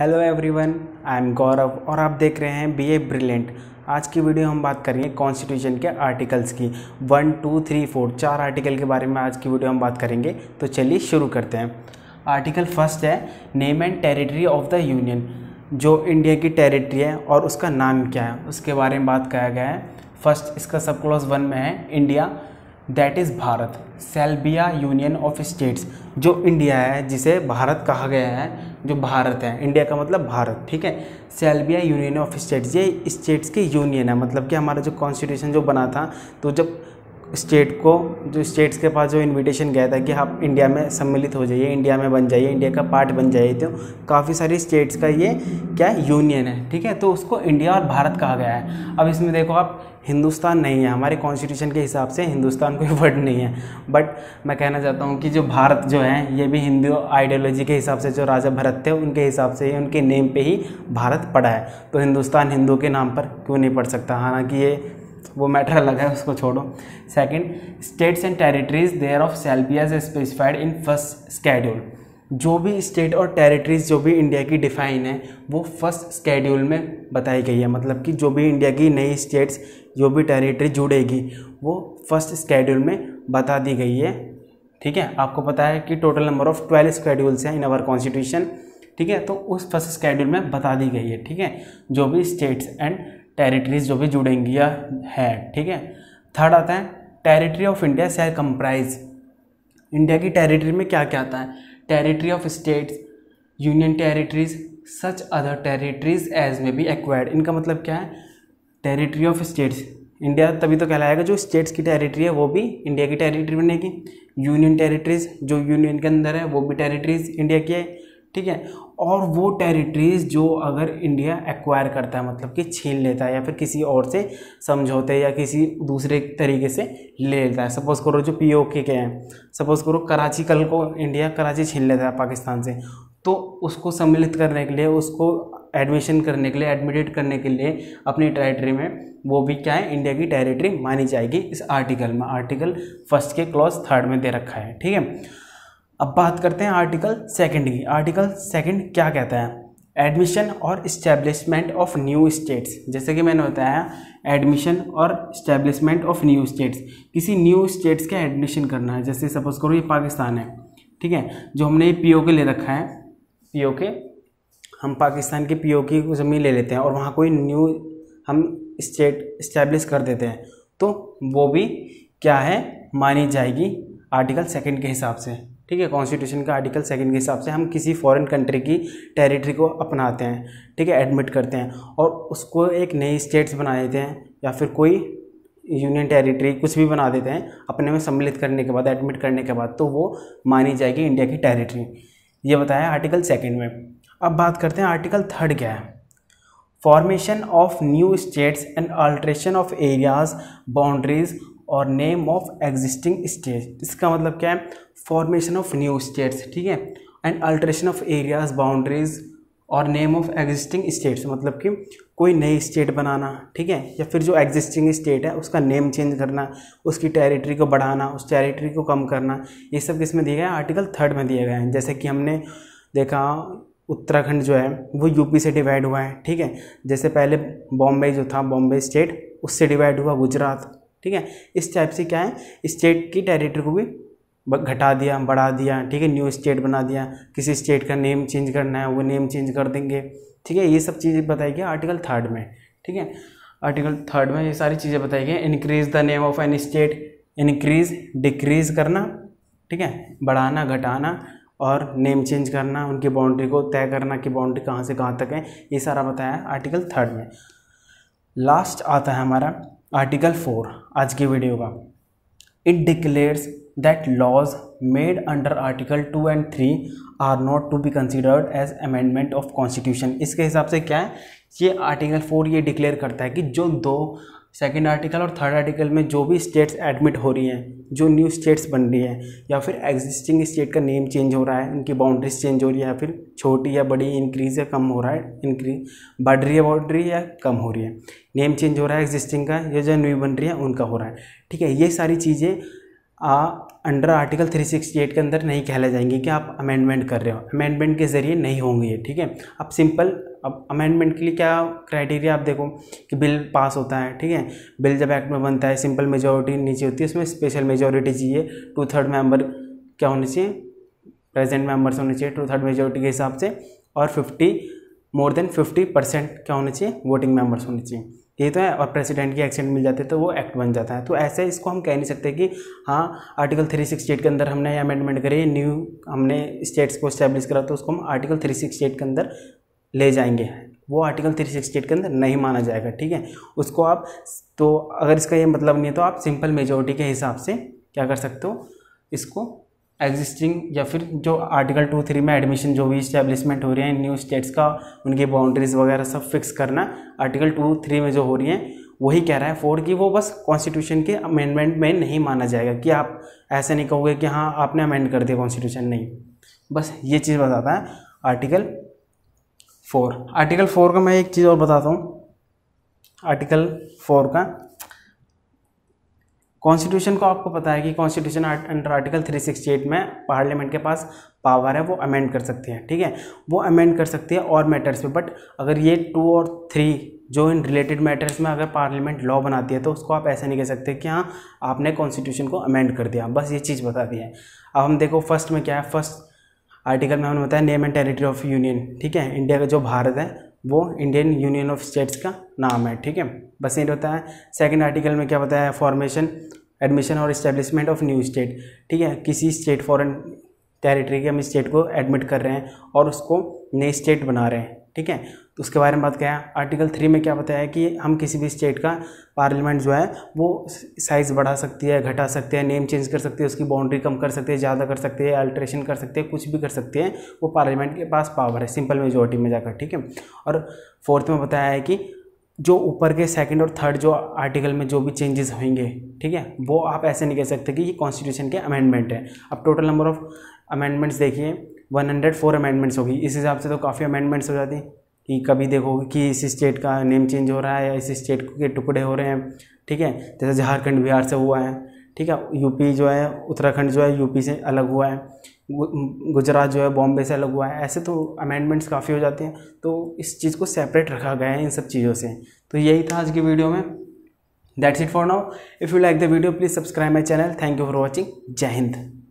Hello everyone, I am गौरव और आप देख रहे हैं बी ए ब्रिलियंट। आज की वीडियो हम बात करेंगे कॉन्स्टिट्यूशन के आर्टिकल्स की। 1, 2, 3, 4 4 आर्टिकल के बारे में आज की वीडियो हम बात करेंगे। तो चलिए शुरू करते हैं। आर्टिकल फर्स्ट है name and territory of the union. जो इंडिया की टेरिटरी है और उसका नाम क्या है उसके बारे में बात किया गया है। फर्स्ट इसका सब क्लॉज 1 में है India that is Bharat shall be a union of states. जो इंडिया है जिसे भारत कहा गया है, जो भारत है, इंडिया का मतलब भारत, ठीक है। Shall be a union of states, ये स्टेट्स की यूनियन है। मतलब कि हमारा जो कॉन्स्टिट्यूशन जो बना था, तो जब स्टेट्स के पास जो इनविटेशन गया था कि आप इंडिया में सम्मिलित हो जाइए, इंडिया में बन जाइए, इंडिया का पार्ट बन जाइए, तो काफ़ी सारी स्टेट्स का ये क्या यूनियन है, ठीक है। तो उसको इंडिया और भारत कहा गया है। अब इसमें देखो आप, हिंदुस्तान नहीं है हमारे कॉन्स्टिट्यूशन के हिसाब से, हिंदुस्तान कोई वर्ड नहीं है। बट मैं कहना चाहता हूँ कि जो भारत जो है ये भी हिंदू आइडियोलॉजी के हिसाब से, जो राजा भरत थे उनके हिसाब से, उनके नेम पे ही भारत पड़ा है। तो हिंदुस्तान हिंदू के नाम पर क्यों नहीं पड़ सकता। हालांकि ये वो मैटर अलग है, उसको छोड़ो। Second, states and territories there of shall be as specified in first schedule. जो भी स्टेट और टेरिटरीज जो भी इंडिया की डिफाइन है वो फर्स्ट स्केड्यूल में बताई गई है। मतलब कि जो भी इंडिया की नई स्टेट्स, जो भी टेरिटरी जुड़ेगी वो फर्स्ट स्केड्यूल में बता दी गई है, ठीक है। आपको पता है कि टोटल नंबर ऑफ 12 स्केड्यूल्स हैं इन आवर कॉन्स्टिट्यूशन, ठीक है। तो उस फर्स्ट स्केड्यूल में बता दी गई है, ठीक है, जो भी स्टेट्स एंड टेरिटरीज जो भी जुड़ेंगी या है, ठीक है। थर्ड आता है territory of India shall comprise. India की टेरिटरी में क्या क्या आता है? Territory of states, union territories, such other territories as may be acquired. इनका मतलब क्या है? टेरिटरी ऑफ स्टेट्स, इंडिया तभी तो कहलाएगा जो स्टेट्स की टेरिटरी है वो भी इंडिया की टेरिटरी बनेगी। यूनियन टेरिटरीज, जो यूनियन के अंदर है वो भी टेरिटरीज इंडिया की है, ठीक है। और वो टेरिटरीज जो अगर इंडिया एक्वायर करता है, मतलब कि छीन लेता है या फिर किसी और से समझौते या किसी दूसरे तरीके से ले लेता है। सपोज करो जो पीओके के हैं, सपोज करो कराची, कल को इंडिया कराची छीन लेता है पाकिस्तान से, तो उसको सम्मिलित करने के लिए, उसको एडमिशन करने के लिए, एडमिटेड करने के लिए अपनी टेरिटरी में, वो भी क्या है, इंडिया की टेरिटरी मानी जाएगी इस आर्टिकल में। आर्टिकल फर्स्ट के क्लॉज 3 में दे रखा है, ठीक है। अब बात करते हैं आर्टिकल सेकंड की। आर्टिकल सेकंड क्या कहता है? एडमिशन और इस्टेब्लिशमेंट ऑफ न्यू स्टेट्स। जैसे कि मैंने बताया, एडमिशन और इस्टेब्लिशमेंट ऑफ न्यू स्टेट्स, किसी न्यू स्टेट्स का एडमिशन करना है। जैसे सपोज करो ये पाकिस्तान है, ठीक है, जो हमने ये पीओके ले रखा है, पीओके, हम पाकिस्तान के पीओके की ज़मीन ले लेते हैं और वहाँ कोई न्यू हम स्टेट इस्टेब्लिश कर देते हैं, तो वो भी क्या है, मानी जाएगी आर्टिकल सेकंड के हिसाब से, ठीक है। कॉन्स्टिट्यूशन का आर्टिकल सेकंड के हिसाब से हम किसी फॉरेन कंट्री की टेरिटरी को अपनाते हैं, ठीक है, एडमिट करते हैं और उसको एक नई स्टेट्स बना देते हैं या फिर कोई यूनियन टेरिटरी कुछ भी बना देते हैं अपने में सम्मिलित करने के बाद, एडमिट करने के बाद, तो वो मानी जाएगी इंडिया की टेरिटरी। ये बताया आर्टिकल सेकंड में। अब बात करते हैं आर्टिकल थर्ड क्या है। Formation of new states and alteration of areas, boundaries और नेम ऑफ एग्जिस्टिंग स्टेट। इसका मतलब क्या है? फॉर्मेशन ऑफ न्यू स्टेट्स, ठीक है, and alteration of areas, boundaries और नेम ऑफ एग्जिस्टिंग स्टेट्स। मतलब कि कोई नई स्टेट बनाना, ठीक है, या फिर जो एग्जिस्टिंग स्टेट है उसका नेम चेंज करना, उसकी टेरिटरी को बढ़ाना, उस टेरिटरी को कम करना, ये सब किसमें दिया गया है? आर्टिकल थर्ड में दिए गए हैं। जैसे कि हमने देखा उत्तराखंड जो है वो यूपी से डिवाइड हुआ है, ठीक है। जैसे पहले बॉम्बे जो था, बॉम्बे स्टेट, उससे डिवाइड हुआ गुजरात, ठीक है। इस टाइप से क्या है, स्टेट की टेरिटरी को भी घटा दिया, बढ़ा दिया, ठीक है, न्यू स्टेट बना दिया। किसी स्टेट का नेम चेंज करना है वो नेम चेंज कर देंगे, ठीक है। ये सब चीज़ें बताई गई आर्टिकल थर्ड में, ठीक है। आर्टिकल थर्ड में ये सारी चीज़ें बताई गई। Increase the name of an state, increase decrease करना, ठीक है, बढ़ाना, घटाना और नेम चेंज करना, उनकी बाउंड्री को तय करना कि बाउंड्री कहाँ से कहाँ तक है, ये सारा बताया है आर्टिकल थर्ड में। लास्ट आता है हमारा आर्टिकल 4 आज की वीडियो का। It declares that laws made under article 2 and 3 are not to be considered as amendment of constitution. इसके हिसाब से क्या है, ये आर्टिकल 4 ये डिक्लेयर करता है कि जो दो सेकेंड आर्टिकल और थर्ड आर्टिकल में जो भी स्टेट्स एडमिट हो रही हैं, जो न्यू स्टेट्स बन रही हैं, या फिर एग्जिस्टिंग स्टेट का नेम चेंज हो रहा है, उनकी बाउंड्रीज चेंज हो रही है, या फिर छोटी या बड़ी, इंक्रीज या कम हो रहा है, इंक्रीज बढ़ रही है बाउंड्री या कम हो रही है, नेम चेंज हो रहा है एग्जिस्टिंग का, या जो न्यू बन रही है उनका हो रहा है, ठीक है। ये सारी चीज़ें अंडर आर्टिकल 368 के अंदर नहीं कहला जाएंगे कि आप अमेंडमेंट कर रहे हो, अमेंडमेंट के ज़रिए नहीं होंगे ये, ठीक है। अब सिंपल, अब अमेंडमेंट के लिए क्या क्राइटेरिया आप देखो कि बिल पास होता है, ठीक है। बिल जब एक्ट में बनता है सिंपल मेजोरिटी नीचे होती है, उसमें स्पेशल मेजोरिटी चाहिए, 2/3 मेंबर क्या होने चाहिए, प्रेजेंट मेंबर्स होने चाहिए 2/3 मेजोरिटी के हिसाब से, और मोर देन 50% क्या होने चाहिए, वोटिंग मेंबर्स होने चाहिए, ये तो है। और प्रेसिडेंट की एक्सेंट मिल जाते तो वो एक्ट बन जाता है। तो ऐसे इसको हम कह नहीं सकते कि हाँ आर्टिकल 368 के अंदर हमने अमेंडमेंट करी, न्यू हमने स्टेट्स को इस्टेब्लिश करा, तो उसको हम आर्टिकल 368 के अंदर ले जाएंगे, वो आर्टिकल 368 के अंदर नहीं माना जाएगा, ठीक है। उसको आप, तो अगर इसका ये मतलब नहीं है तो आप सिंपल मेजोरिटी के हिसाब से क्या कर सकते हो, इसको एग्जिस्टिंग या फिर जो आर्टिकल 2(3) में एडमिशन जो भी इस्टेब्लिशमेंट हो रही है न्यू स्टेट्स का, उनकी बाउंड्रीज वगैरह सब फिक्स करना, आर्टिकल 2(3) में जो हो रही है वही कह रहा है 4 की वो बस कॉन्स्टिट्यूशन के अमेंडमेंट में नहीं माना जाएगा, कि आप ऐसे नहीं कहोगे कि हाँ आपने अमेंड कर दिया कॉन्स्टिट्यूशन, नहीं, बस ये चीज़ बताता है आर्टिकल 4। आर्टिकल 4 का मैं एक चीज़ और बताता हूँ, आर्टिकल 4 का कॉन्स्टिट्यूशन को आपको पता है कि कॉन्स्टिट्यूशन अंडर आर्टिकल 368 में पार्लियामेंट के पास पावर है, वो अमेंड कर सकती है, ठीक है, वो अमेंड कर सकती है और मैटर्स पे। बट अगर ये 2 और 3 जो इन रिलेटेड मैटर्स में अगर पार्लियामेंट लॉ बनाती है तो उसको आप ऐसे नहीं कह सकते कि हाँ आपने कॉन्स्टिट्यूशन को अमेंड कर दिया, बस ये चीज़ बता दी है। अब हम देखो फर्स्ट में क्या है, फर्स्ट आर्टिकल में हमने बताया name and territory of union, ठीक है, इंडिया का जो भारत है वो इंडियन यूनियन ऑफ स्टेट्स का नाम है, ठीक है, बस ये होता है। सेकंड आर्टिकल में क्या बताया है, फॉर्मेशन, एडमिशन और इस्टेब्लिशमेंट ऑफ न्यू स्टेट, ठीक है, किसी स्टेट फॉरेन टेरिटरी के हम स्टेट को एडमिट कर रहे हैं और उसको नई स्टेट बना रहे हैं, ठीक है, तो उसके बारे में बात क्या है। आर्टिकल 3 में क्या बताया है कि हम किसी भी स्टेट का पार्लियामेंट जो है वो साइज़ बढ़ा सकती है, घटा सकती है, नेम चेंज कर सकती है, उसकी बाउंड्री कम कर सकती है, ज़्यादा कर सकती है, अल्ट्रेशन कर सकती है, कुछ भी कर सकती है, वो पार्लियामेंट के पास पावर है सिंपल मेजोरिटी में जाकर, ठीक है। और 4th में बताया है कि जो ऊपर के सेकंड और थर्ड जो आर्टिकल में जो भी चेंजेस होंगे, ठीक है, वो आप ऐसे नहीं कह सकते कि ये कॉन्स्टिट्यूशन के अमेंडमेंट है। अब टोटल नंबर ऑफ अमेंडमेंट्स देखिए 104 अमेंडमेंट्स होगी, इस हिसाब से तो काफ़ी अमेंडमेंट्स हो जाती हैं कि कभी देखोगे कि इस स्टेट का नेम चेंज हो रहा है या इस स्टेट के टुकड़े हो रहे हैं, ठीक है, जैसे झारखंड बिहार से हुआ है, ठीक है, यूपी जो है उत्तराखंड जो है यूपी से अलग हुआ है, गुजरात जो है बॉम्बे से अलग हुआ है, ऐसे तो अमेंडमेंट्स काफ़ी हो जाते हैं, तो इस चीज़ को सेपरेट रखा गया है इन सब चीज़ों से। तो यही था आज की वीडियो में, that's it for now. If you like the video please subscribe my channel. Thank you for watching. जय हिंद।